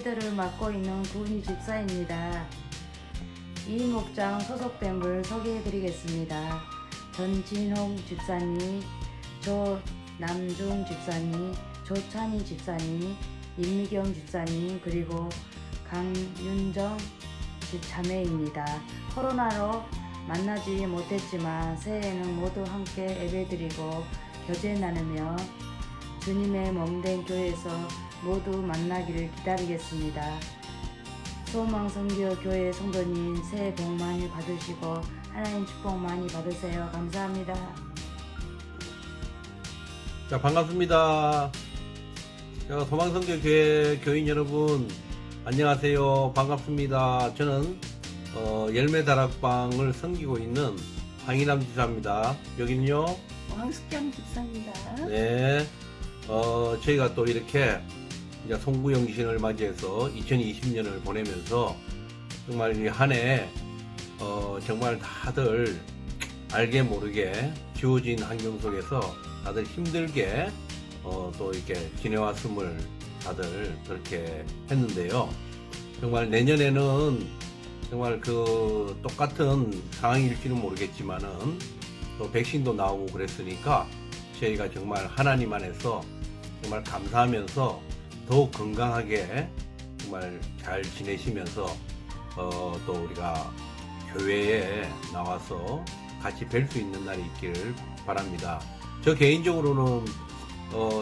리더를 맡고 있는 구은희 집사입니다. 이 목장 소속된 소개해 드리겠습니다. 전진홍 집사님, 조남중 집사님, 조찬희 집사님, 임미경 집사님, 그리고 강윤정 자매입니다. 코로나로 만나지 못했지만 새해에는 모두 함께 예배드리고 교제 나누며 주님의 몸된 교회에서 모두 만나기를 기다리겠습니다. 소망선교교회 성도님 새해 복 많이 받으시고 하나님 축복 많이 받으세요. 감사합니다. 자, 반갑습니다. 자, 소망선교교회 교인 여러분 안녕하세요. 반갑습니다. 저는 열매다락방을 섬기고 있는 황희남 집사입니다. 여기는요 황숙경 집사입니다. 네, 저희가 또 이렇게 이제 송구영신을 맞이해서 2020년을 보내면서 정말 이 한 해 정말 다들 알게 모르게 주어진 환경 속에서 다들 힘들게 또 이렇게 지내왔음을 다들 그렇게 했는데요. 정말 내년에는 정말 그 똑같은 상황일지는 모르겠지만은 또 백신도 나오고 그랬으니까 저희가 정말 하나님 안에서 정말 감사하면서 더욱 건강하게 정말 잘 지내시면서 또 우리가 교회에 나와서 같이 뵐 수 있는 날이 있기를 바랍니다. 저 개인적으로는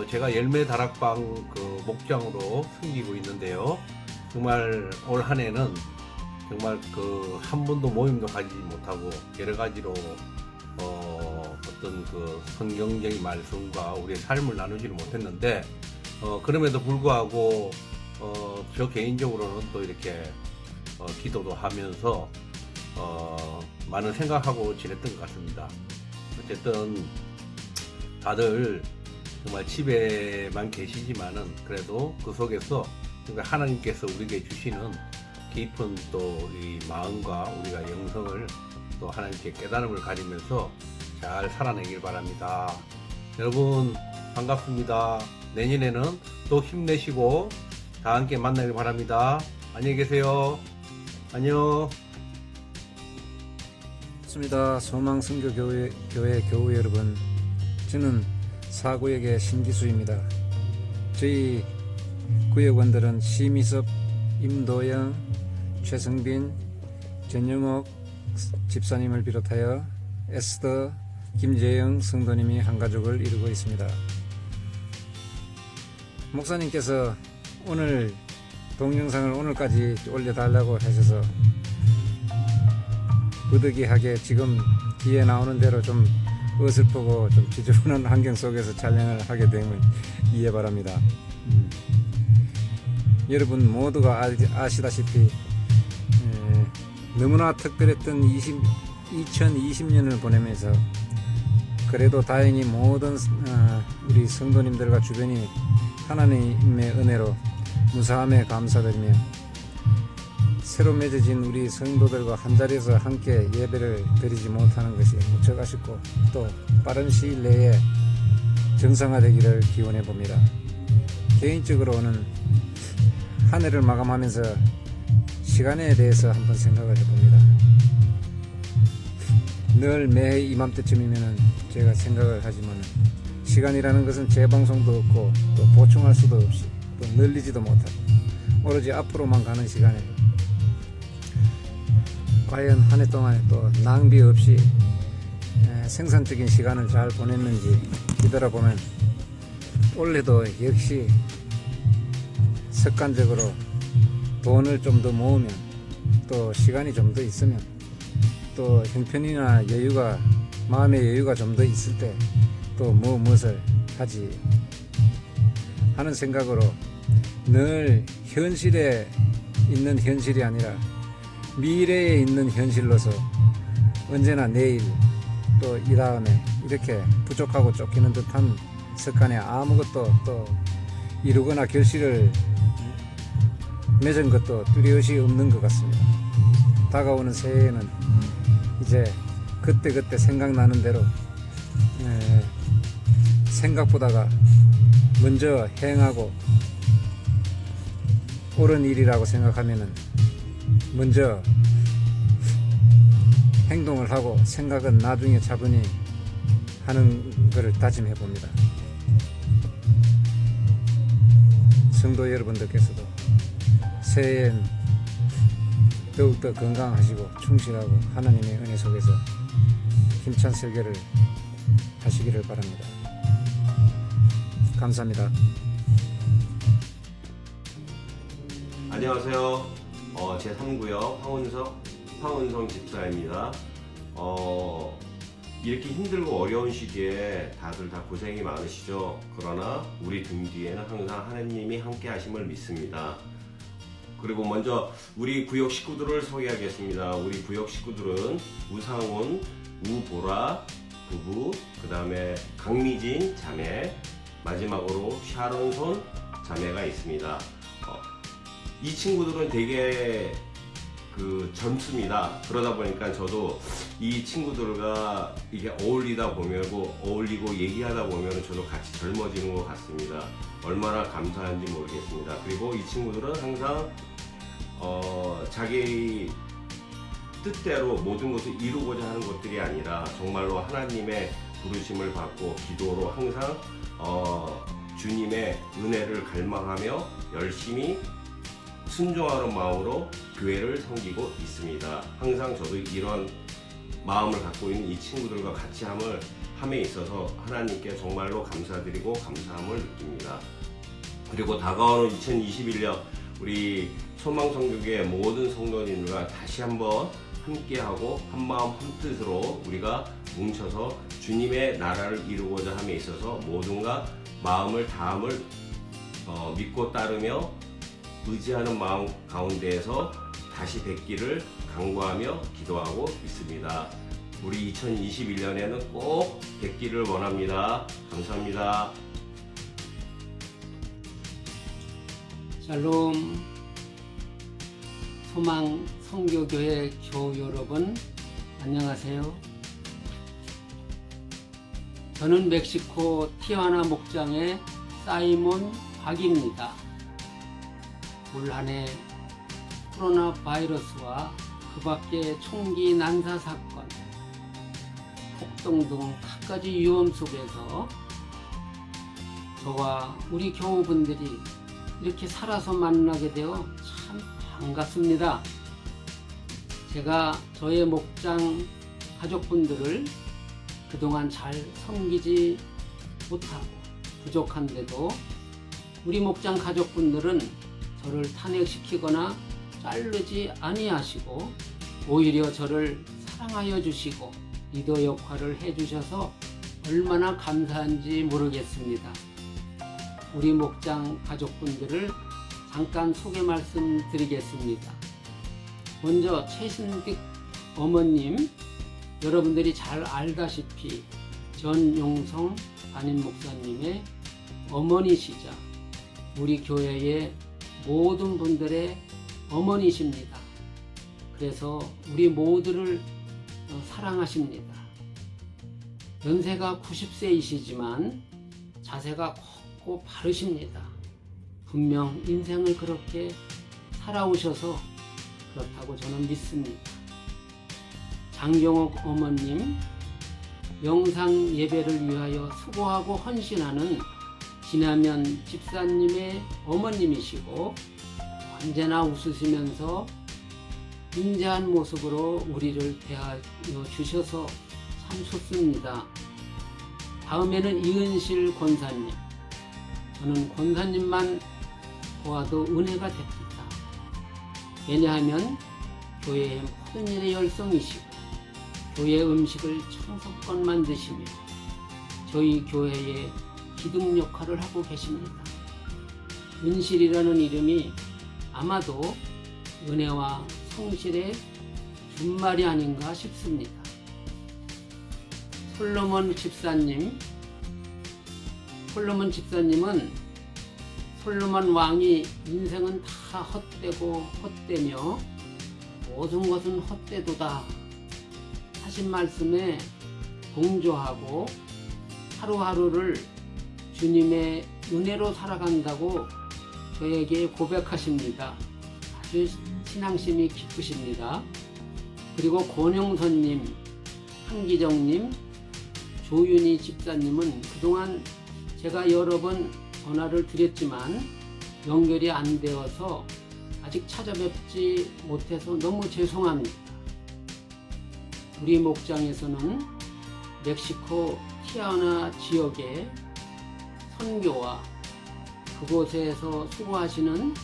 제가 열매다락방 그 목장으로 섬기고 있는데요. 정말 올 한 해는 정말 그 한 번도 모임도 가지지 못하고 여러 가지로 어떤 그 성경적인 말씀과 우리의 삶을 나누지를 못했는데 그럼에도 불구하고 저 개인적으로는 또 이렇게 기도도 하면서 많은 생각하고 지냈던 것 같습니다. 어쨌든 다들 정말 집에만 계시지만은 그래도 그 속에서 하나님께서 우리에게 주시는 깊은 또 이 마음과 우리가 영성을 또 하나님께 깨달음을 가지면서 잘 살아내길 바랍니다. 여러분 반갑습니다. 내년에는 또 힘내시고 다 함께 만나길 바랍니다. 안녕히 계세요. 안녕. 반갑습니다. 소망선교교회 교우 여러분, 저는 사구역의 신기수입니다. 저희 구역원들은 심희섭, 임도영, 최성빈, 전영옥 집사님을 비롯하여 에스더, 김재영 성도님이 한 가족을 이루고 있습니다. 목사님께서 오늘 동영상을 오늘까지 올려달라고 하셔서 부득이하게 지금 뒤에 나오는 대로 좀 어설프고 좀 지저분한 환경 속에서 촬영을 하게 됨을 이해 바랍니다. 여러분 모두가 아시다시피 너무나 특별했던 2020년을 보내면서 그래도 다행히 모든 우리 성도님들과 주변이 하나님의 은혜로 무사함에 감사드리며 새로 맺어진 우리 성도들과 한자리에서 함께 예배를 드리지 못하는 것이 무척 아쉽고 또 빠른 시일 내에 정상화되기를 기원해 봅니다. 개인적으로는 한 해를 마감하면서 시간에 대해서 한번 생각을 해봅니다. 늘 매해 이맘때쯤이면 제가 생각을 하지만 시간이라는 것은 재방송도 없고 또 보충할 수도 없이 또 늘리지도 못하고 오로지 앞으로만 가는 시간에 과연 한 해 동안에 또 낭비 없이 생산적인 시간을 잘 보냈는지 뒤돌아보면 올해도 역시 습관적으로 돈을 좀 더 모으면 또 시간이 좀 더 있으면 또 형편이나 여유가 마음의 여유가 좀 더 있을 때 또 무엇을 하지 하는 생각으로 늘 현실에 있는 현실이 아니라 미래에 있는 현실로서 언제나 내일 또 이 다음에 이렇게 부족하고 쫓기는 듯한 습관에 아무것도 또 이루거나 결실을 맺은 것도 뚜렷이 없는 것 같습니다. 다가오는 새해에는 이제 그때그때 생각나는 대로 생각보다가 먼저 행하고 옳은 일이라고 생각하면은 먼저 행동을 하고 생각은 나중에 차분히 하는 것을 다짐해 봅니다. 성도 여러분들께서도 새해엔 더욱더 건강하시고 충실하고 하나님의 은혜 속에서 힘찬 설교를 하시기를 바랍니다. 감사합니다. 안녕하세요. 제3구역 황은성 집사입니다. 이렇게 힘들고 어려운 시기에 다들 다 고생이 많으시죠. 그러나 우리 등 뒤에는 항상 하나님이 함께 하심을 믿습니다. 그리고 먼저 우리 구역 식구들을 소개하겠습니다. 우리 구역 식구들은 우상훈, 우보라 부부, 그 다음에 강미진 자매, 마지막으로 샤론손 자매가 있습니다. 이 친구들은 되게 젊습니다. 그러다 보니까 저도 이 친구들과 이게 어울리고 얘기하다 보면 저도 같이 젊어지는 것 같습니다. 얼마나 감사한지 모르겠습니다. 그리고 이 친구들은 항상 자기 뜻대로 모든 것을 이루고자 하는 것들이 아니라 정말로 하나님의 부르심을 받고 기도로 항상 주님의 은혜를 갈망하며 열심히 순종하는 마음으로 교회를 섬기고 있습니다. 항상 저도 이런 마음을 갖고 있는 이 친구들과 같이 함에 있어서 하나님께 정말로 감사드리고 감사함을 느낍니다. 그리고 다가오는 2021년 우리 소망성교회 모든 성도님들과 다시 한번 함께하고 한마음 한뜻으로 우리가 뭉쳐서 주님의 나라를 이루고자 함에 있어서 모든가 마음을 다함을 믿고 따르며 의지하는 마음 가운데에서 다시 뵙기를 간구하며 기도하고 있습니다. 우리 2021년에는 꼭 뵙기를 원합니다. 감사합니다. 샬롬. 소망 성교교회 교우 여러분, 안녕하세요. 저는 멕시코 티juana 목장의 사이몬 박입니다. 올 한해 코로나 바이러스와 그 밖의 총기 난사 사건, 폭동 등 갖가지 위험 속에서 저와 우리 교우분들이 이렇게 살아서 만나게 되어 참 반갑습니다. 제가 저의 목장 가족분들을 그동안 잘 섬기지 못하고 부족한데도 우리 목장 가족분들은 저를 탄핵시키거나 자르지 아니하시고 오히려 저를 사랑하여 주시고 리더 역할을 해주셔서 얼마나 감사한지 모르겠습니다. 우리 목장 가족분들을 잠깐 소개 말씀드리겠습니다. 먼저 최신득 어머님, 여러분들이 잘 알다시피 전용성 담임 목사님의 어머니시자 우리 교회의 모든 분들의 어머니십니다. 그래서 우리 모두를 사랑하십니다. 연세가 90세이시지만 자세가 곱고 바르십니다. 분명 인생을 그렇게 살아오셔서 그렇다고 저는 믿습니다. 장경옥 어머님, 영상 예배를 위하여 수고하고 헌신하는 진하면 집사님의 어머님이시고 언제나 웃으시면서 인자한 모습으로 우리를 대하여 주셔서 참 좋습니다. 다음에는 이은실 권사님. 저는 권사님만 보아도 은혜가 됩니다. 왜냐하면 교회의 모든 일의 열성이시고 교회 음식을 청소껏 만드시며 저희 교회의 기둥 역할을 하고 계십니다. 은실이라는 이름이 아마도 은혜와 성실의 준말이 아닌가 싶습니다. 솔로몬 집사님은 솔로몬 왕이 인생은 다 헛되고 헛되며 모든 것은 헛되도다 하신 말씀에 동조하고 하루하루를 주님의 은혜로 살아간다고 저에게 고백하십니다. 아주 신앙심이 깊으십니다. 그리고 권영선님, 한기정님, 조윤희 집사님은 그동안 제가 여러 번 전화를 드렸지만 연결이 안 되어서 아직 찾아뵙지 못해서 너무 죄송합니다. 우리 목장에서는 멕시코 티아나 지역의 선교와 그곳에서 수고하시는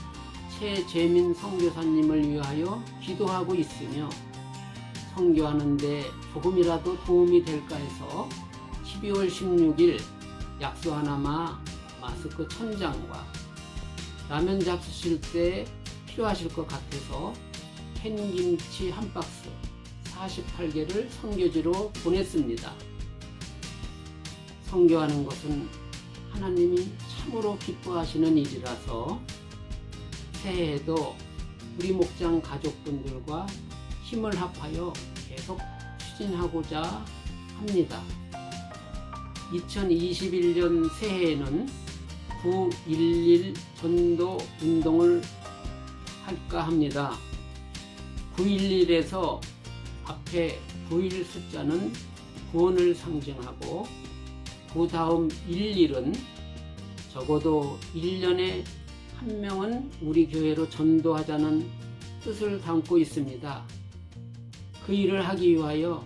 최재민 선교사님을 위하여 기도하고 있으며 선교하는데 조금이라도 도움이 될까 해서 12월 16일 약수 하나마 마스크 1000장과 라면 잡수실 때 필요하실 것 같아서 캔김치 한 박스 48개를 선교지로 보냈습니다. 선교하는 것은 하나님이 참으로 기뻐하시는 일이라서 새해에도 우리 목장 가족분들과 힘을 합하여 계속 추진하고자 합니다. 2021년 새해에는 9.11 전도 운동을 할까 합니다. 9.11에서 앞에 9일 숫자는 구원을 상징하고 그 다음 11은 적어도 1년에 한 명은 우리 교회로 전도하자는 뜻을 담고 있습니다. 그 일을 하기 위하여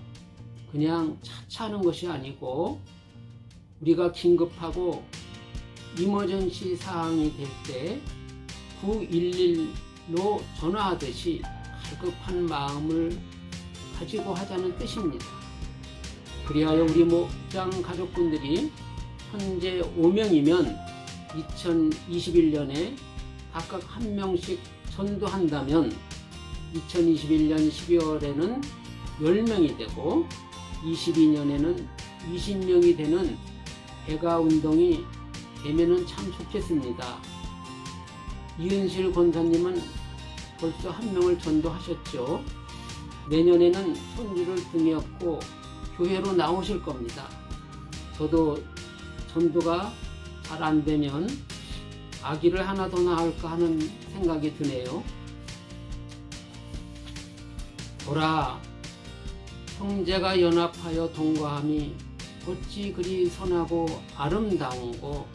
그냥 차차하는 것이 아니고 우리가 긴급하고 이머전시 사항이 될 때 911로 전화하듯이 갈급한 마음을 가지고 하자는 뜻입니다. 그리하여 우리 목장 가족분들이 현재 5명이면 2021년에 각각 한 명씩 전도한다면 2021년 12월에는 10명이 되고 22년에는 20명이 되는 배가 운동이 되면은 참 좋겠습니다. 이은실 권사님은 벌써 한 명을 전도하셨죠. 내년에는 손주를 등에 업고 교회로 나오실 겁니다. 저도 전도가 잘 안 되면 아기를 하나 더 낳을까 하는 생각이 드네요. 보라, 형제가 연합하여 동거함이 어찌 그리 선하고 아름다운고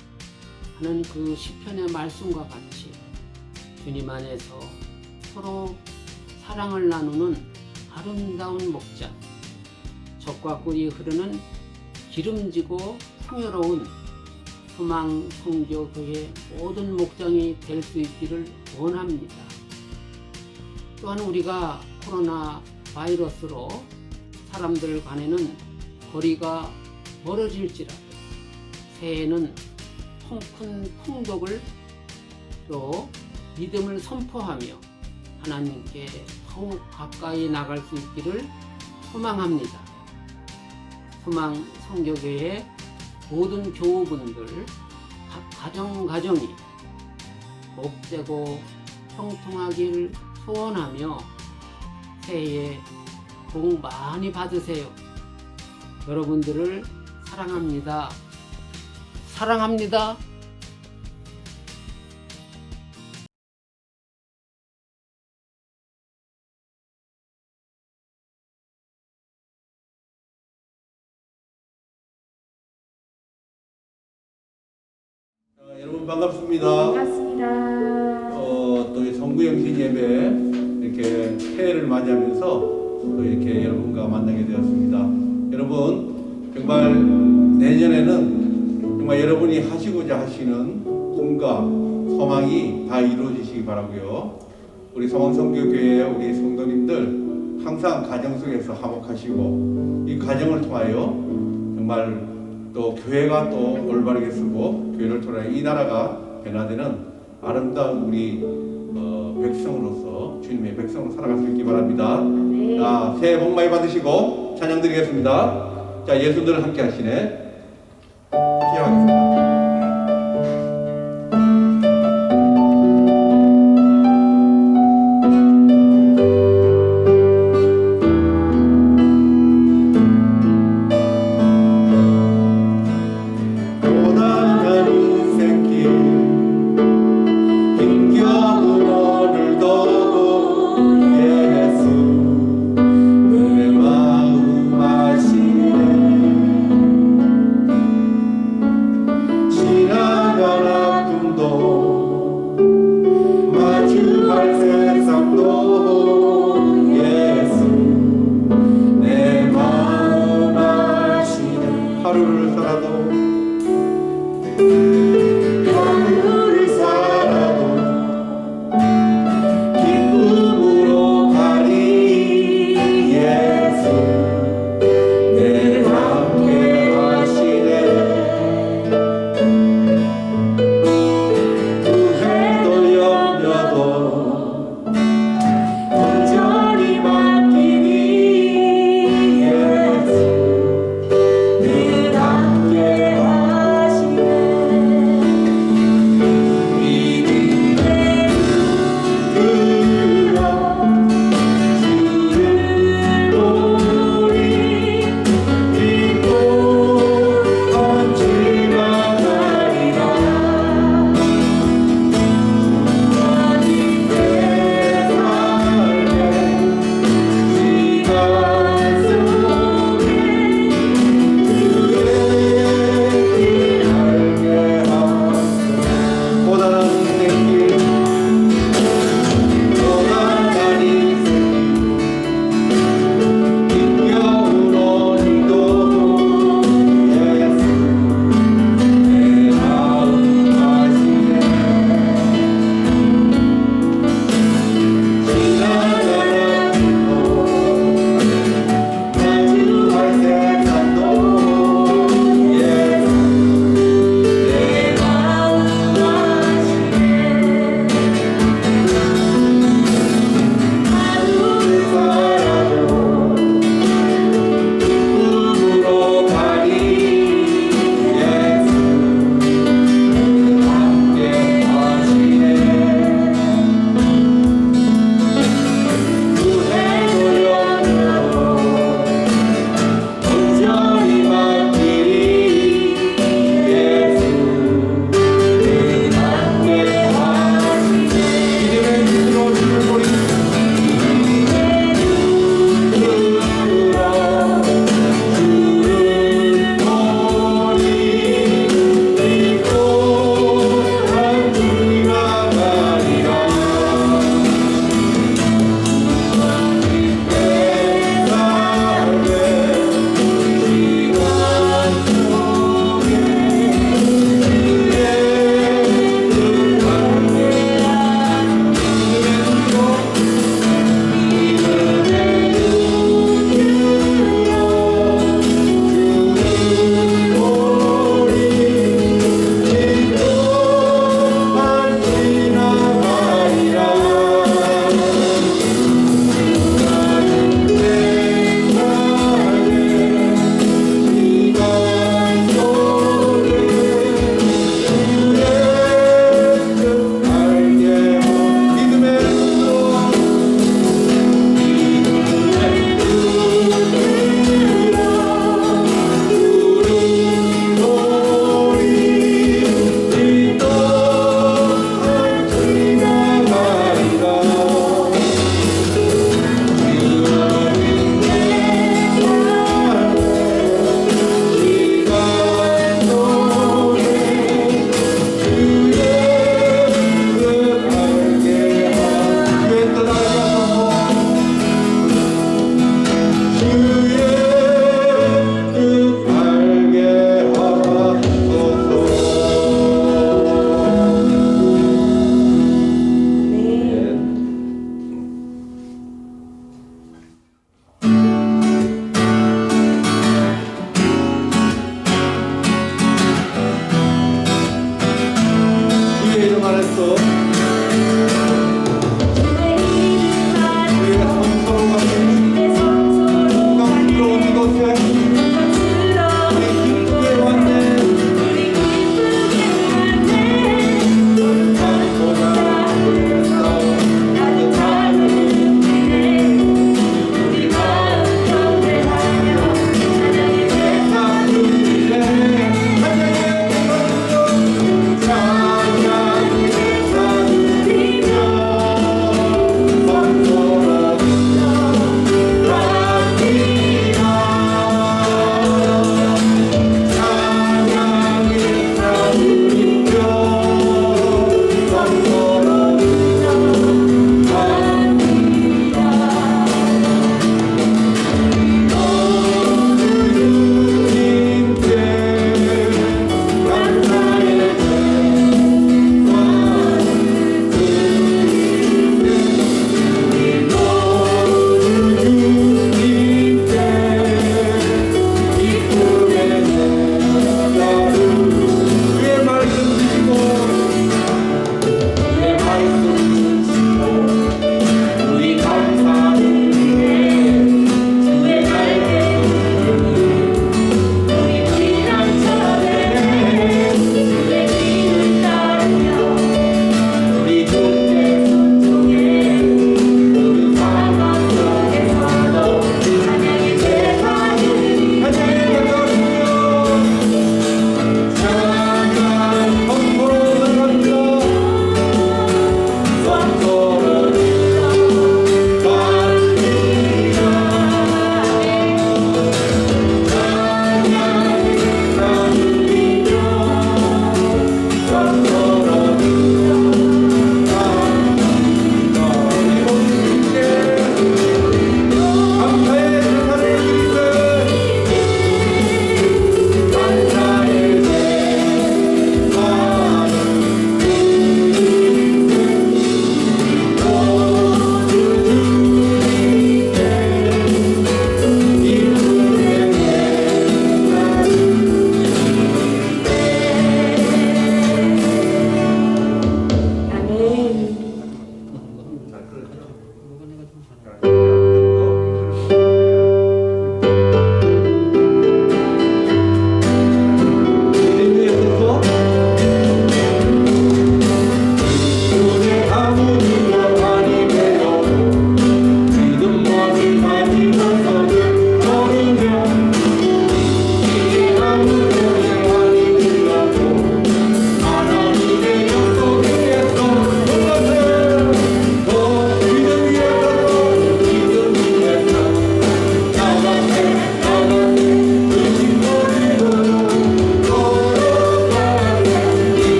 하는 그 시편의 말씀과 같이 주님 안에서 서로 사랑을 나누는 아름다운 목장, 젖과 꿀이 흐르는 기름지고 풍요로운 소망 성교 교회 모든 목장이 될 수 있기를 원합니다. 또한 우리가 코로나 바이러스로 사람들 간에는 거리가 멀어질지라도 새해에는 큰 풍덕을 또 믿음을 선포하며 하나님께 더욱 가까이 나갈 수 있기를 소망합니다. 소망 성교교회 모든 교우분들 각 가정이 복되고 형통하기를 소원하며 새해에 복 많이 받으세요. 여러분들을 사랑합니다. 사랑합니다. 여러분 반갑습니다. 반갑습니다. 또 이 성구영신 예배 이렇게 새해를 맞이하면서 또 이렇게 여러분과 만나게 되었습니다. 여러분 정말 내년에는 정말 여러분이 하시고자 하시는 꿈과 소망이 다 이루어지시기 바라고요. 우리 소망성교교회 우리 성도님들 항상 가정 속에서 화목하시고 이 가정을 통하여 정말 또 교회가 또 올바르게 쓰고 교회를 통해 이 나라가 변화되는 아름다운 우리 백성으로서 주님의 백성으로 살아갈 수 있기 바랍니다. 네. 자, 새해 복 많이 받으시고 찬양 드리겠습니다. 자, 예수들 함께 하시네. 기도하겠습니다. 고단한 인생길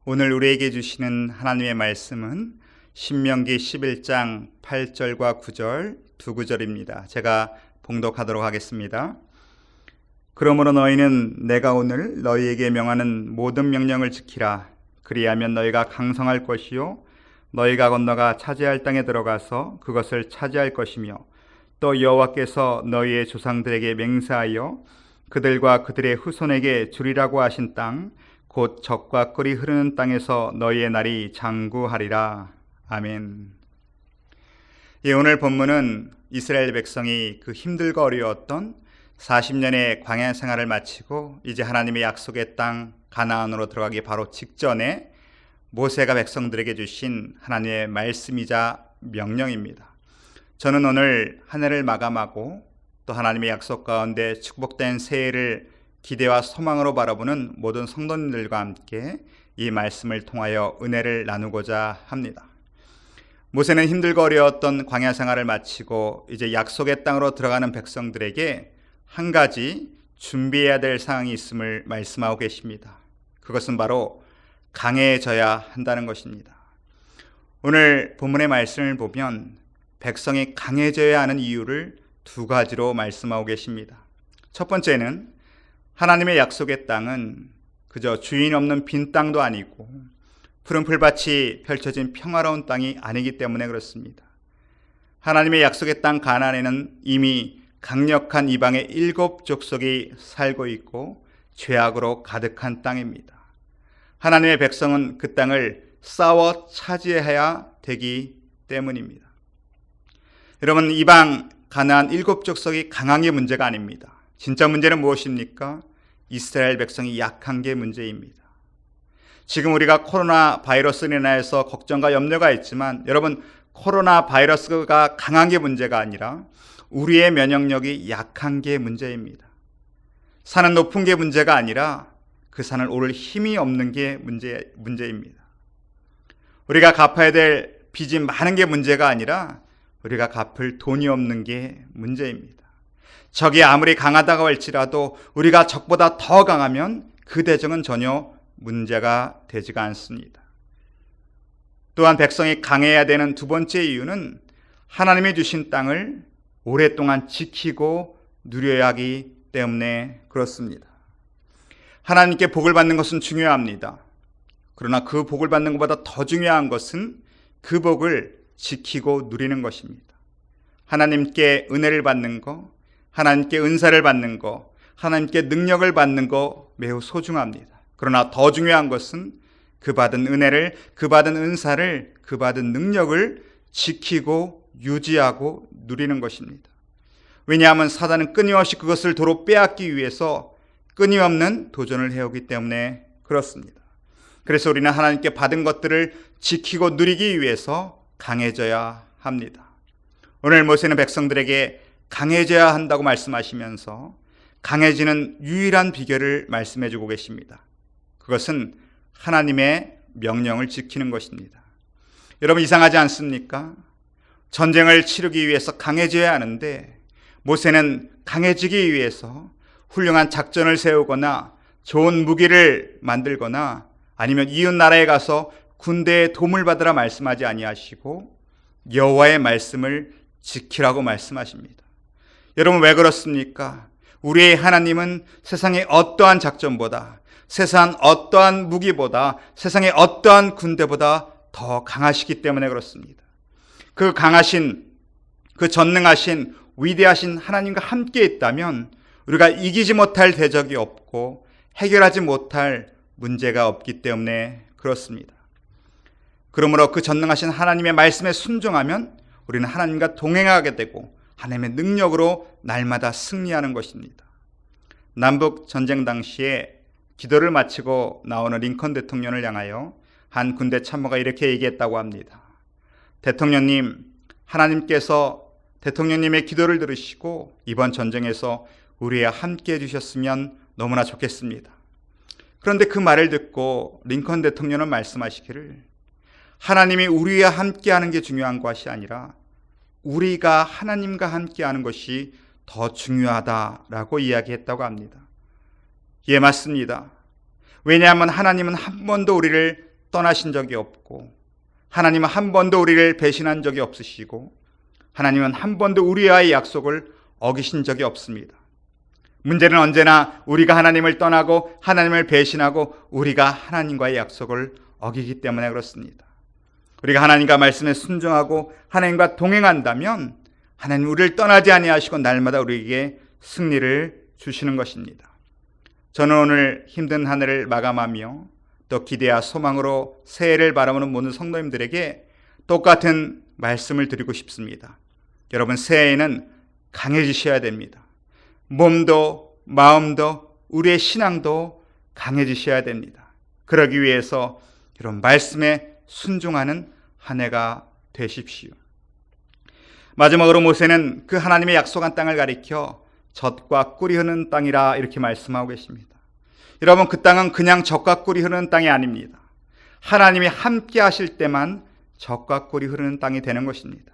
오늘 우리에게 주시는 하나님의 말씀은 신명기 11장 8절과 9절 두 구절입니다. 제가 봉독하도록 하겠습니다. 그러므로 너희는 내가 오늘 너희에게 명하는 모든 명령을 지키라. 그리하면 너희가 강성할 것이요 너희가 건너가 차지할 땅에 들어가서 그것을 차지할 것이며 또 여호와께서 너희의 조상들에게 맹세하여 그들과 그들의 후손에게 주리라고 하신 땅 곧 젖과 꿀이 흐르는 땅에서 너희의 날이 장구하리라. 아멘. 오늘 본문은 이스라엘 백성이 그 힘들고 어려웠던 40년의 광야 생활을 마치고 이제 하나님의 약속의 땅 가나안으로 들어가기 바로 직전에 모세가 백성들에게 주신 하나님의 말씀이자 명령입니다. 저는 오늘 한 해를 마감하고 또 하나님의 약속 가운데 축복된 새해를 기대와 소망으로 바라보는 모든 성도님들과 함께 이 말씀을 통하여 은혜를 나누고자 합니다. 모세는 힘들고 어려웠던 광야 생활을 마치고 이제 약속의 땅으로 들어가는 백성들에게 한 가지 준비해야 될 사항이 있음을 말씀하고 계십니다. 그것은 바로 강해져야 한다는 것입니다. 오늘 본문의 말씀을 보면 백성이 강해져야 하는 이유를 두 가지로 말씀하고 계십니다. 첫 번째는 하나님의 약속의 땅은 그저 주인 없는 빈 땅도 아니고 푸른 풀밭이 펼쳐진 평화로운 땅이 아니기 때문에 그렇습니다. 하나님의 약속의 땅 가나안에는 이미 강력한 이방의 7 족속이 살고 있고 죄악으로 가득한 땅입니다. 하나님의 백성은 그 땅을 싸워 차지해야 되기 때문입니다. 여러분, 이방 가나안 7 족속이 강한 게 문제가 아닙니다. 진짜 문제는 무엇입니까? 이스라엘 백성이 약한 게 문제입니다. 지금 우리가 코로나 바이러스로 인해서 걱정과 염려가 있지만 여러분, 코로나 바이러스가 강한 게 문제가 아니라 우리의 면역력이 약한 게 문제입니다. 산은 높은 게 문제가 아니라 그 산을 오를 힘이 없는 게 문제입니다. 우리가 갚아야 될 빚이 많은 게 문제가 아니라 우리가 갚을 돈이 없는 게 문제입니다. 적이 아무리 강하다고 할지라도 우리가 적보다 더 강하면 그 대적은 전혀 문제가 되지가 않습니다. 또한 백성이 강해야 되는 두 번째 이유는 하나님이 주신 땅을 오랫동안 지키고 누려야 하기 때문에 그렇습니다. 하나님께 복을 받는 것은 중요합니다. 그러나 그 복을 받는 것보다 더 중요한 것은 그 복을 지키고 누리는 것입니다. 하나님께 은혜를 받는 것, 하나님께 은사를 받는 것, 하나님께 능력을 받는 것 매우 소중합니다. 그러나 더 중요한 것은 그 받은 은혜를, 그 받은 은사를, 그 받은 능력을 지키고 유지하고 누리는 것입니다. 왜냐하면 사단은 끊임없이 그것을 도로 빼앗기 위해서 끊임없는 도전을 해오기 때문에 그렇습니다. 그래서 우리는 하나님께 받은 것들을 지키고 누리기 위해서 강해져야 합니다. 오늘 모세는 백성들에게 강해져야 한다고 말씀하시면서 강해지는 유일한 비결을 말씀해주고 계십니다. 그것은 하나님의 명령을 지키는 것입니다. 여러분, 이상하지 않습니까? 전쟁을 치르기 위해서 강해져야 하는데 모세는 강해지기 위해서 훌륭한 작전을 세우거나 좋은 무기를 만들거나 아니면 이웃 나라에 가서 군대의 도움을 받으라 말씀하지 아니하시고 여호와의 말씀을 지키라고 말씀하십니다. 여러분, 왜 그렇습니까? 우리의 하나님은 세상의 어떠한 작전보다, 세상 어떠한 무기보다, 세상의 어떠한 군대보다 더 강하시기 때문에 그렇습니다. 그 강하신, 그 전능하신, 위대하신 하나님과 함께 있다면 우리가 이기지 못할 대적이 없고 해결하지 못할 문제가 없기 때문에 그렇습니다. 그러므로 그 전능하신 하나님의 말씀에 순종하면 우리는 하나님과 동행하게 되고 하나님의 능력으로 날마다 승리하는 것입니다. 남북 전쟁 당시에 기도를 마치고 나오는 링컨 대통령을 향하여 한 군대 참모가 이렇게 얘기했다고 합니다. 대통령님, 하나님께서 대통령님의 기도를 들으시고 이번 전쟁에서 우리와 함께 해주셨으면 너무나 좋겠습니다. 그런데 그 말을 듣고 링컨 대통령은 말씀하시기를 하나님이 우리와 함께하는 게 중요한 것이 아니라 우리가 하나님과 함께하는 것이 더 중요하다라고 이야기했다고 합니다. 예, 맞습니다. 왜냐하면 하나님은 한 번도 우리를 떠나신 적이 없고, 하나님은 한 번도 우리를 배신한 적이 없으시고, 하나님은 한 번도 우리와의 약속을 어기신 적이 없습니다. 문제는 언제나 우리가 하나님을 떠나고 하나님을 배신하고 우리가 하나님과의 약속을 어기기 때문에 그렇습니다. 우리가 하나님과 말씀에 순종하고 하나님과 동행한다면 하나님 우리를 떠나지 아니하시고 날마다 우리에게 승리를 주시는 것입니다. 저는 오늘 힘든 한 해를 마감하며 또 기대와 소망으로 새해를 바라보는 모든 성도님들에게 똑같은 말씀을 드리고 싶습니다. 여러분, 새해에는 강해지셔야 됩니다. 몸도 마음도 우리의 신앙도 강해지셔야 됩니다. 그러기 위해서 이런 말씀에 순종하는 한 해가 되십시오. 마지막으로 모세는 그 하나님의 약속한 땅을 가리켜 젖과 꿀이 흐르는 땅이라 이렇게 말씀하고 계십니다. 여러분, 그 땅은 그냥 젖과 꿀이 흐르는 땅이 아닙니다. 하나님이 함께 하실 때만 젖과 꿀이 흐르는 땅이 되는 것입니다.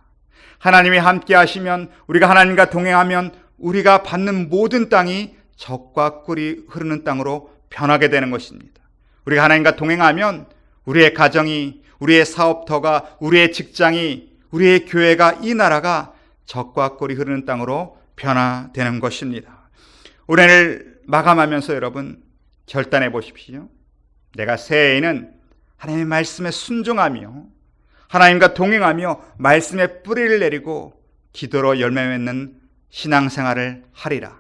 하나님이 함께 하시면, 우리가 하나님과 동행하면 우리가 받는 모든 땅이 젖과 꿀이 흐르는 땅으로 변하게 되는 것입니다. 우리가 하나님과 동행하면 우리의 가정이, 우리의 사업터가, 우리의 직장이, 우리의 교회가, 이 나라가 젖과 꿀이 흐르는 땅으로 변화되는 것입니다. 올해를 마감하면서 여러분 결단해 보십시오. 내가 새해에는 하나님의 말씀에 순종하며 하나님과 동행하며 말씀에 뿌리를 내리고 기도로 열매 맺는 신앙생활을 하리라.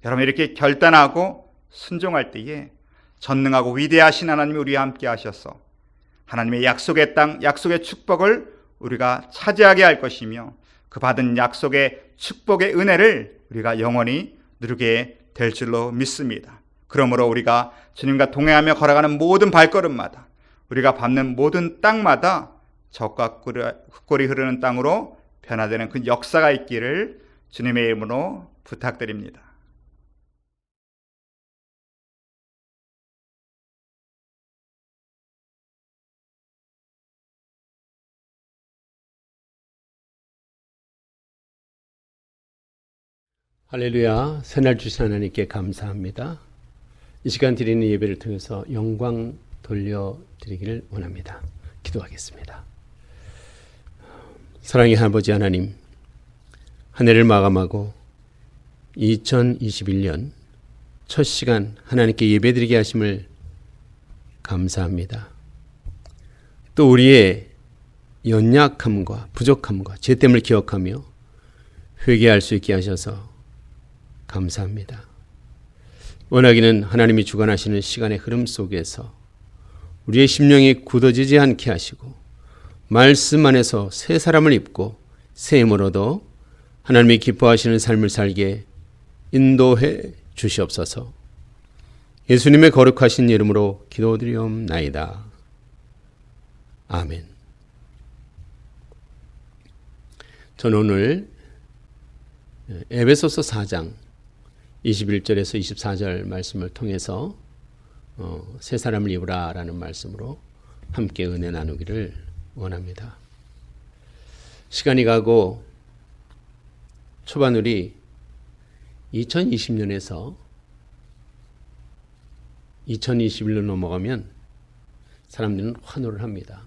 여러분, 이렇게 결단하고 순종할 때에 전능하고 위대하신 하나님이 우리와 함께 하셔서 하나님의 약속의 땅, 약속의 축복을 우리가 차지하게 할 것이며 그 받은 약속의 축복의 은혜를 우리가 영원히 누리게 될 줄로 믿습니다. 그러므로 우리가 주님과 동행하며 걸어가는 모든 발걸음마다, 우리가 밟는 모든 땅마다 젖과 꿀이 흐르는 땅으로 변화되는 그 역사가 있기를 주님의 이름으로 부탁드립니다. 할렐루야, 새날 주신 하나님께 감사합니다. 이 시간 드리는 예배를 통해서 영광 돌려드리기를 원합니다. 기도하겠습니다. 사랑의 아버지 하나님, 한 해를 마감하고 2021년 첫 시간 하나님께 예배드리게 하심을 감사합니다. 또 우리의 연약함과 부족함과 죄됨을 기억하며 회개할 수 있게 하셔서 감사합니다. 원하기는 하나님이 주관하시는 시간의 흐름 속에서 우리의 심령이 굳어지지 않게 하시고 말씀 안에서 새 사람을 입고 새 힘으로도 하나님이 기뻐하시는 삶을 살게 인도해 주시옵소서. 예수님의 거룩하신 이름으로 기도드리옵나이다. 아멘. 저는 오늘 에베소서 4장 21절에서 24절 말씀을 통해서 새 사람을 입으라 라는 말씀으로 함께 은혜 나누기를 원합니다. 시간이 가고 초반울이 2020년에서 2021로 넘어가면 사람들은 환호를 합니다.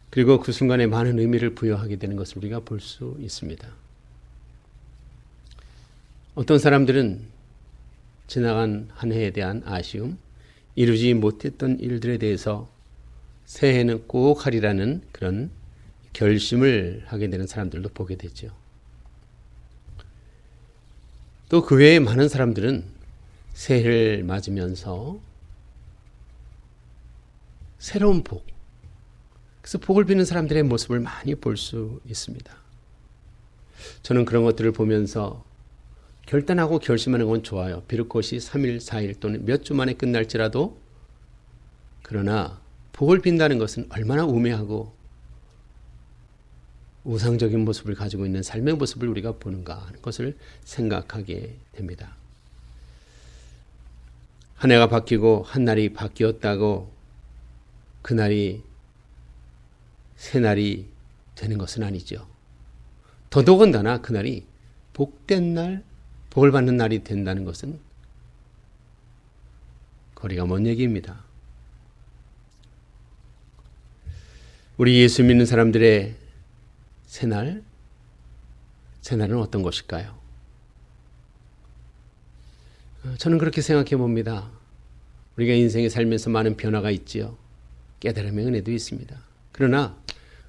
그리고 그 순간에 많은 의미를 부여하게 되는 것을 우리가 볼 수 있습니다. 어떤 사람들은 지나간 한 해에 대한 아쉬움, 이루지 못했던 일들에 대해서 새해에는 꼭 하리라는 그런 결심을 하게 되는 사람들도 보게 되죠. 또 그 외에 많은 사람들은 새해를 맞으면서 새로운 복, 그래서 복을 비는 사람들의 모습을 많이 볼 수 있습니다. 저는 그런 것들을 보면서 결단하고 결심하는 건 좋아요. 비록 그것이 3일, 4일 또는 몇 주 만에 끝날지라도, 그러나 복을 빈다는 것은 얼마나 우매하고 우상적인 모습을 가지고 있는 삶의 모습을 우리가 보는가 하는 것을 생각하게 됩니다. 한 해가 바뀌고 한 날이 바뀌었다고 그날이 새 날이 되는 것은 아니죠. 더더군다나 그날이 복된 날, 복을 받는 날이 된다는 것은 거리가 먼 얘기입니다. 우리 예수 믿는 사람들의 새날은 어떤 것일까요? 저는 그렇게 생각해 봅니다. 우리가 인생에 살면서 많은 변화가 있지요. 깨달음의 은혜도 있습니다. 그러나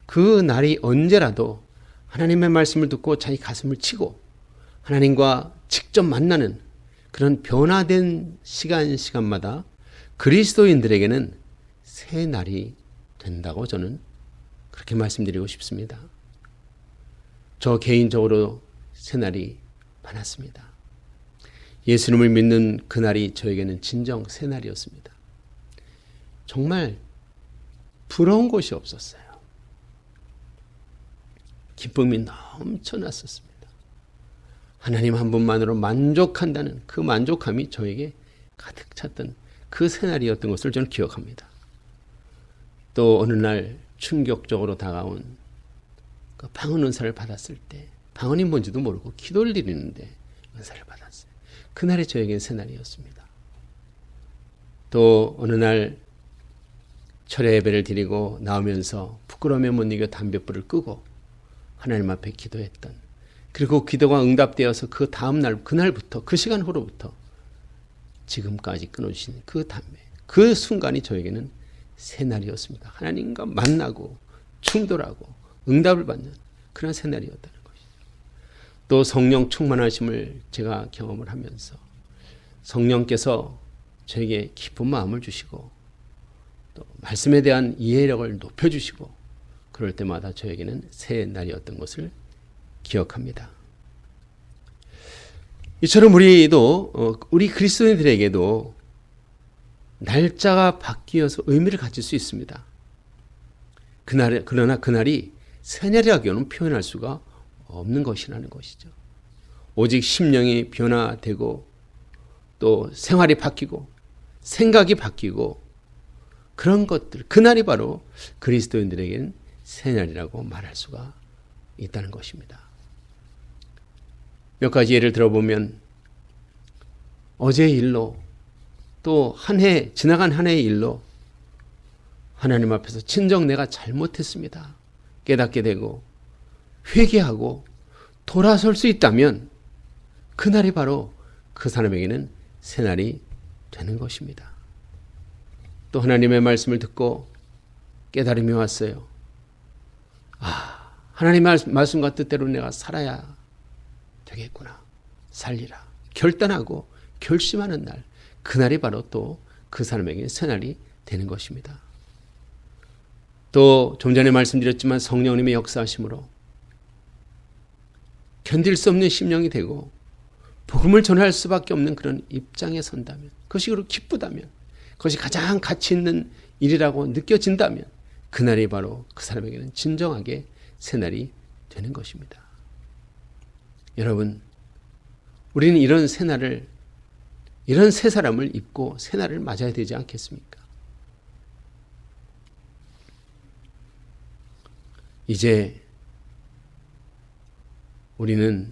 그 날이 언제라도 하나님의 말씀을 듣고 자기 가슴을 치고 하나님과 직접 만나는 그런 변화된 시간마다 그리스도인들에게는 새 날이 된다고 저는 그렇게 말씀드리고 싶습니다. 저 개인적으로 새 날이 많았습니다. 예수님을 믿는 그날이 저에게는 진정 새 날이었습니다. 정말 부러운 것이 없었어요. 기쁨이 넘쳐났었습니다. 하나님 한 분만으로 만족한다는 그 만족함이 저에게 가득 찼던 그 새날이었던 것을 저는 기억합니다. 또 어느 날 충격적으로 다가온 그 방언 은사를 받았을 때, 방언이 뭔지도 모르고 기도를 드리는데 은사를 받았어요. 그날이 저에게는 새날이었습니다. 또 어느 날 철야 예배를 드리고 나오면서 부끄러움에 못 이겨 담뱃불을 끄고 하나님 앞에 기도했던, 그리고 기도가 응답되어서 그 다음 날, 그날부터, 그 시간 후로부터 지금까지 끊어주신 그 담배, 그 순간이 저에게는 새날이었습니다. 하나님과 만나고 충돌하고 응답을 받는 그런 새날이었다는 것이죠. 또 성령 충만하심을 제가 경험을 하면서 성령께서 저에게 기쁜 마음을 주시고 또 말씀에 대한 이해력을 높여주시고 그럴 때마다 저에게는 새 날이었던 것을 기억합니다. 이처럼 우리 그리스도인들에게도 날짜가 바뀌어서 의미를 가질 수 있습니다. 그러나 그날이 새날이라고는 표현할 수가 없는 것이라는 것이죠. 오직 심령이 변화되고 또 생활이 바뀌고 생각이 바뀌고 그런 것들, 그날이 바로 그리스도인들에게는 새날이라고 말할 수가 있다는 것입니다. 몇 가지 예를 들어보면 어제의 일로 또 지나간 한 해의 일로 하나님 앞에서 진정 내가 잘못했습니다 깨닫게 되고 회개하고 돌아설 수 있다면 그날이 바로 그 사람에게는 새날이 되는 것입니다. 또 하나님의 말씀을 듣고 깨달음이 왔어요. 하나님의 말씀과 뜻대로 내가 살아야 되겠구나. 살리라. 결단하고 결심하는 날, 그날이 바로 또 그 사람에게 새날이 되는 것입니다. 또 좀 전에 말씀드렸지만 성령님의 역사하심으로 견딜 수 없는 심령이 되고 복음을 전할 수밖에 없는 그런 입장에 선다면, 그것이 그렇게 기쁘다면, 그것이 가장 가치 있는 일이라고 느껴진다면 그날이 바로 그 사람에게는 진정하게 새날이 되는 것입니다. 여러분, 우리는 이런 새날을, 이런 새 사람을 입고 새날을 맞아야 되지 않겠습니까? 이제 우리는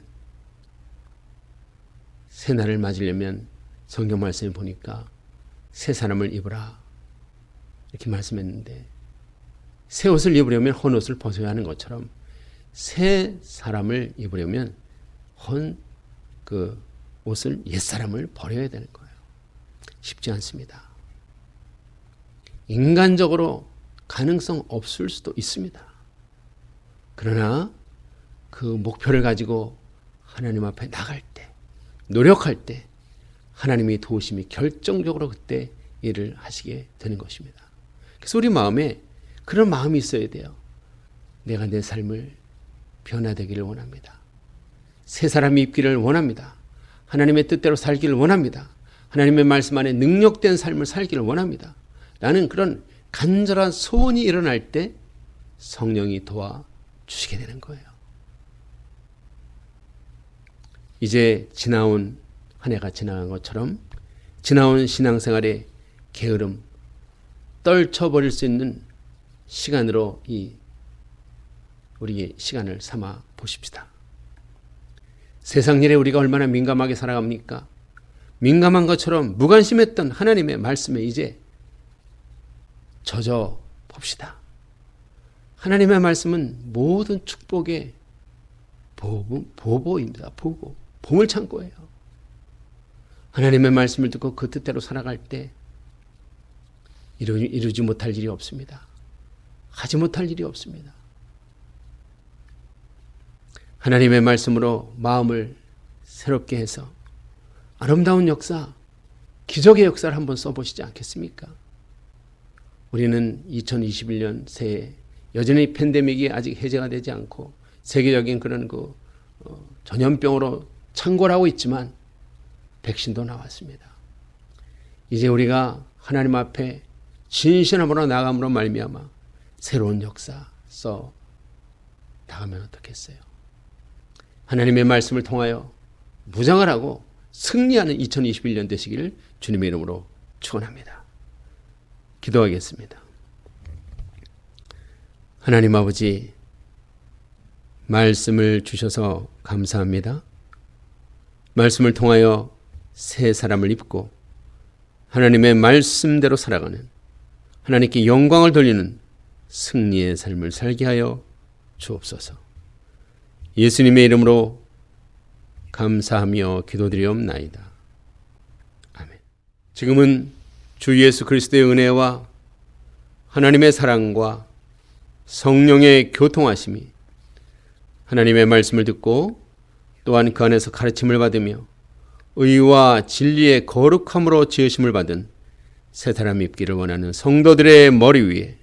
새날을 맞으려면 성경 말씀을 보니까 새 사람을 입으라 이렇게 말씀했는데, 새 옷을 입으려면 헌 옷을 벗어야 하는 것처럼 새 사람을 입으려면 그 옷을 옛사람을 버려야 되는 거예요. 쉽지 않습니다. 인간적으로 가능성 없을 수도 있습니다. 그러나 그 목표를 가지고 하나님 앞에 나갈 때, 노력할 때 하나님의 도우심이 결정적으로 그때 일을 하시게 되는 것입니다. 그래서 우리 마음에 그런 마음이 있어야 돼요. 내가 내 삶을 변화되기를 원합니다. 새 사람이 입기를 원합니다. 하나님의 뜻대로 살기를 원합니다. 하나님의 말씀 안에 능력된 삶을 살기를 원합니다. 라는 그런 간절한 소원이 일어날 때 성령이 도와주시게 되는 거예요. 이제 지나온 한 해가 지나간 것처럼 지나온 신앙생활의 게으름, 떨쳐버릴 수 있는 시간으로 우리의 시간을 삼아 보십시다. 세상 일에 우리가 얼마나 민감하게 살아갑니까? 민감한 것처럼 무관심했던 하나님의 말씀에 이제 젖어 봅시다. 하나님의 말씀은 모든 축복의 보보입니다. 보보. 보물창고예요. 하나님의 말씀을 듣고 그 뜻대로 살아갈 때 이루지 못할 일이 없습니다. 하지 못할 일이 없습니다. 하나님의 말씀으로 마음을 새롭게 해서 아름다운 역사, 기적의 역사를 한번 써보시지 않겠습니까? 우리는 2021년 새해 여전히 팬데믹이 아직 해제가 되지 않고 세계적인 그런 전염병으로 창궐하고 있지만 백신도 나왔습니다. 이제 우리가 하나님 앞에 진실함으로 나감으로 말미암아 새로운 역사 써 나가면 어떻겠어요? 하나님의 말씀을 통하여 무장을 하고 승리하는 2021년 되시기를 주님의 이름으로 축원합니다. 기도하겠습니다. 하나님 아버지, 말씀을 주셔서 감사합니다. 말씀을 통하여 새 사람을 입고 하나님의 말씀대로 살아가는, 하나님께 영광을 돌리는 승리의 삶을 살게 하여 주옵소서. 예수님의 이름으로 감사하며 기도드리옵나이다. 아멘. 지금은 주 예수 그리스도의 은혜와 하나님의 사랑과 성령의 교통하심이 하나님의 말씀을 듣고 또한 그 안에서 가르침을 받으며 의와 진리의 거룩함으로 지으심을 받은 새 사람 입기를 원하는 성도들의 머리 위에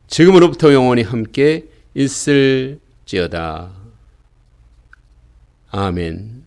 지금으로부터 영원히 함께 있을지어다. 아멘.